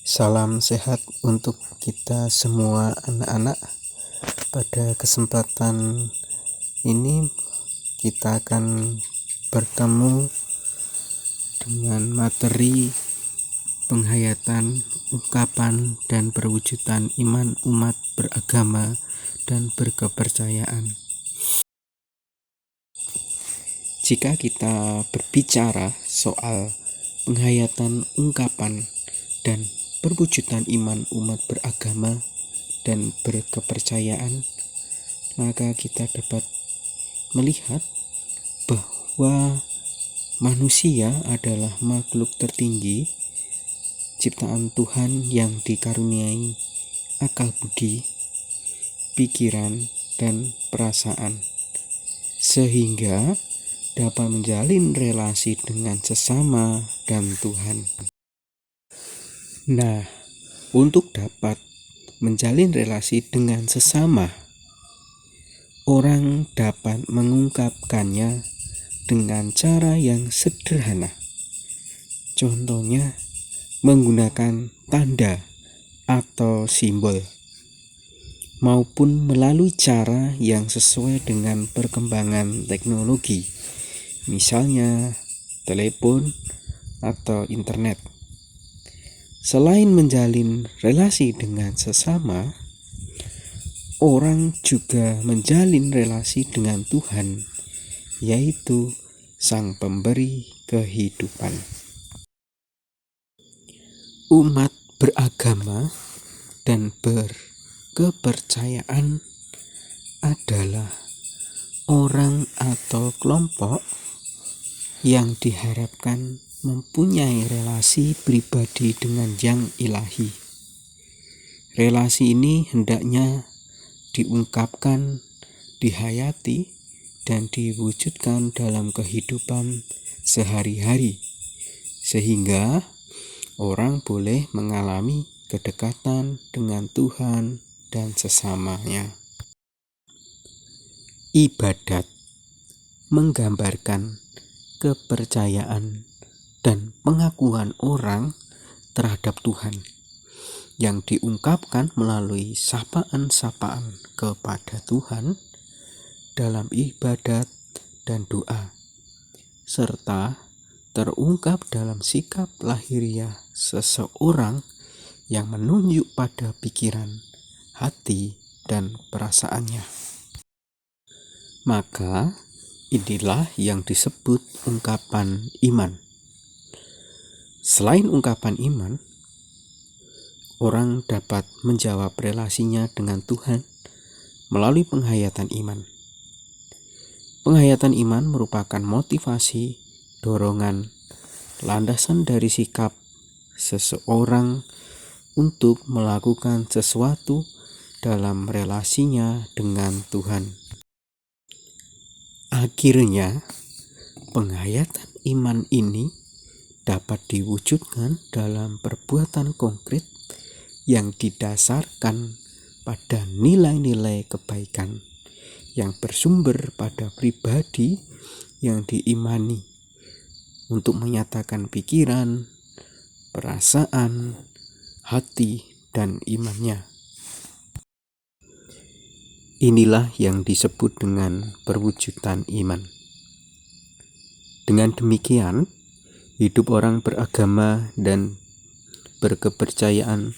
Salam sehat untuk kita semua anak-anak. Pada kesempatan ini kita akan bertemu dengan materi penghayatan, ungkapan, dan perwujudan iman umat beragama dan berkepercayaan. Jika kita berbicara soal penghayatan, ungkapan, dan perwujudan iman umat beragama dan berkepercayaan, maka kita dapat melihat bahwa manusia adalah makhluk tertinggi ciptaan Tuhan yang dikaruniai akal budi, pikiran, dan perasaan, sehingga dapat menjalin relasi dengan sesama dan Tuhan. Nah, untuk dapat menjalin relasi dengan sesama, orang dapat mengungkapkannya dengan cara yang sederhana. Contohnya, menggunakan tanda atau simbol, maupun melalui cara yang sesuai dengan perkembangan teknologi, misalnya telepon atau internet. Selain menjalin relasi dengan sesama, orang juga menjalin relasi dengan Tuhan, yaitu Sang Pemberi kehidupan. Umat beragama dan berkepercayaan adalah orang atau kelompok yang diharapkan mempunyai relasi pribadi dengan Yang Ilahi. Relasi ini hendaknya diungkapkan, dihayati, dan diwujudkan dalam kehidupan sehari-hari, sehingga orang boleh mengalami kedekatan dengan Tuhan dan sesamanya. Ibadat menggambarkan kepercayaan dan pengakuan orang terhadap Tuhan yang diungkapkan melalui sapaan-sapaan kepada Tuhan dalam ibadat dan doa, serta terungkap dalam sikap lahiriah seseorang yang menunjuk pada pikiran, hati, dan perasaannya. Maka inilah yang disebut ungkapan iman. Selain ungkapan iman, orang dapat menjawab relasinya dengan Tuhan melalui penghayatan iman. Penghayatan iman merupakan motivasi, dorongan, landasan dari sikap seseorang untuk melakukan sesuatu dalam relasinya dengan Tuhan. Akhirnya, penghayatan iman ini dapat diwujudkan dalam perbuatan konkret yang didasarkan pada nilai-nilai kebaikan yang bersumber pada pribadi yang diimani untuk menyatakan pikiran, perasaan, hati, dan imannya. Inilah yang disebut dengan perwujudan iman. Dengan demikian, hidup orang beragama dan berkepercayaan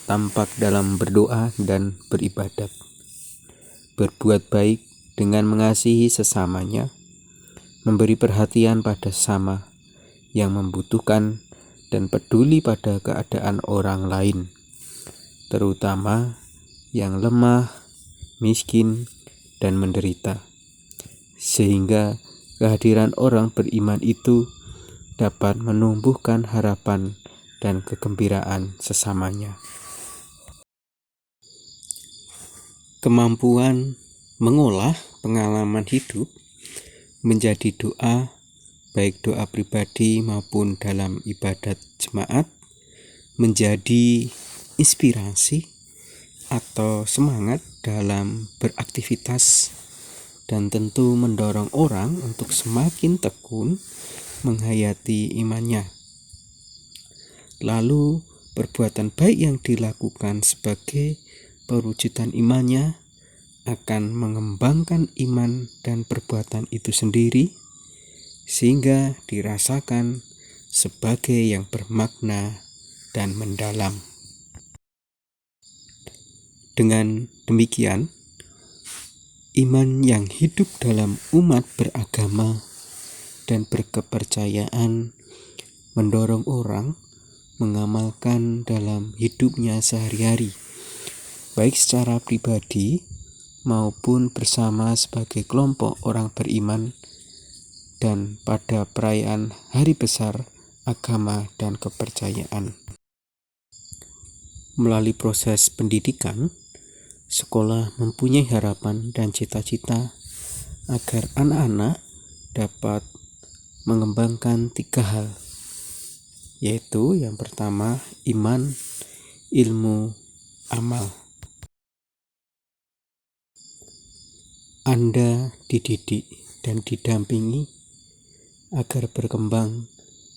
tampak dalam berdoa dan beribadat, berbuat baik dengan mengasihi sesamanya, memberi perhatian pada sesama yang membutuhkan, dan peduli pada keadaan orang lain, terutama yang lemah, miskin, dan menderita, sehingga kehadiran orang beriman itu dapat menumbuhkan harapan dan kegembiraan sesamanya. Kemampuan mengolah pengalaman hidup menjadi doa, baik doa pribadi maupun dalam ibadat jemaat, menjadi inspirasi atau semangat dalam beraktivitas, dan tentu mendorong orang untuk semakin tekun menghayati imannya. Lalu, perbuatan baik yang dilakukan sebagai perwujudan imannya akan mengembangkan iman dan perbuatan itu sendiri, sehingga dirasakan sebagai yang bermakna dan mendalam. Dengan demikian, iman yang hidup dalam umat beragama dan berkepercayaan mendorong orang mengamalkan dalam hidupnya sehari-hari, baik secara pribadi maupun bersama sebagai kelompok orang beriman dan pada perayaan hari besar agama dan kepercayaan. Melalui proses pendidikan, sekolah mempunyai harapan dan cita-cita agar anak-anak dapat mengembangkan 3 hal, yaitu yang pertama iman, ilmu, amal. Anda dididik dan didampingi agar berkembang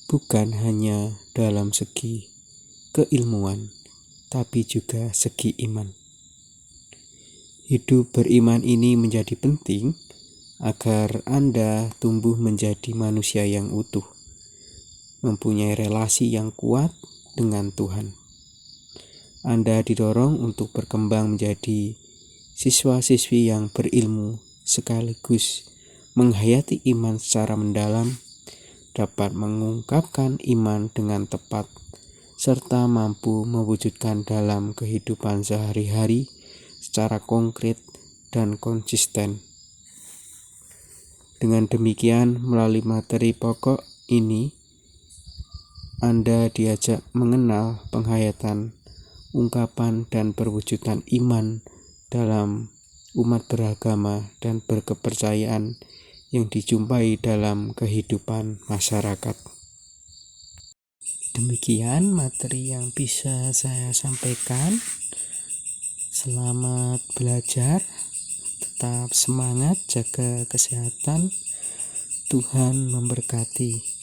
bukan hanya dalam segi keilmuan, tapi juga segi iman. Hidup beriman ini menjadi penting agar Anda tumbuh menjadi manusia yang utuh, mempunyai relasi yang kuat dengan Tuhan. Anda didorong untuk berkembang menjadi siswa-siswi yang berilmu sekaligus menghayati iman secara mendalam, dapat mengungkapkan iman dengan tepat, serta mampu mewujudkan dalam kehidupan sehari-hari secara konkret dan konsisten. Dengan demikian, melalui materi pokok ini, Anda diajak mengenal penghayatan, ungkapan, dan perwujudan iman dalam umat beragama dan berkepercayaan yang dijumpai dalam kehidupan masyarakat. Demikian materi yang bisa saya sampaikan. Selamat belajar, tetap semangat, jaga kesehatan. Tuhan memberkati.